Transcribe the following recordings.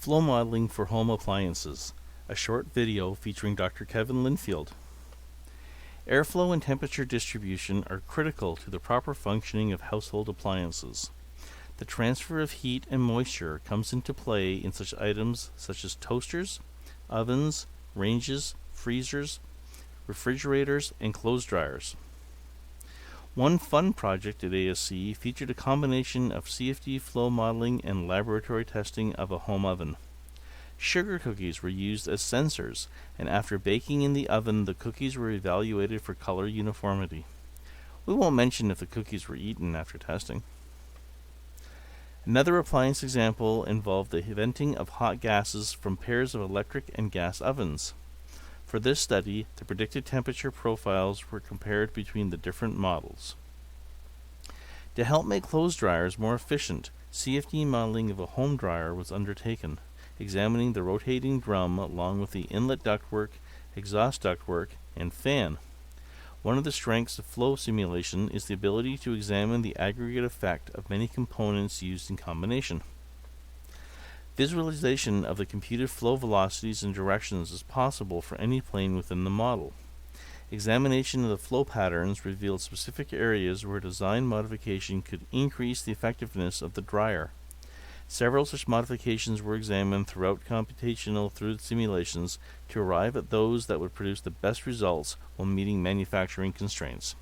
Flow Modeling for Home Appliances, a short video featuring Dr. Kevin Linfield. Airflow and temperature distribution are critical to the proper functioning of household appliances. The transfer of heat and moisture comes into play in such items such as toasters, ovens, ranges, freezers, refrigerators, and clothes dryers. One fun project at ASC featured a combination of CFD flow modeling and laboratory testing of a home oven. Sugar cookies were used as sensors, and after baking in the oven, the cookies were evaluated for color uniformity. We won't mention if the cookies were eaten after testing. Another appliance example involved the venting of hot gases from pairs of electric and gas ovens. For this study, the predicted temperature profiles were compared between the different models. To help make clothes dryers more efficient, CFD modeling of a home dryer was undertaken, examining the rotating drum along with the inlet ductwork, exhaust ductwork, and fan. One of the strengths of flow simulation is the ability to examine the aggregate effect of many components used in combination. Visualization of the computed flow velocities and directions is possible for any plane within the model. Examination of the flow patterns revealed specific areas where design modification could increase the effectiveness of the dryer. Several such modifications were examined throughout computational fluid simulations to arrive at those that would produce the best results while meeting manufacturing constraints.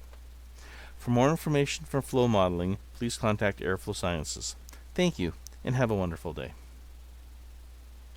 For more information for flow modeling, please contact Airflow Sciences. Thank you, and have a wonderful day.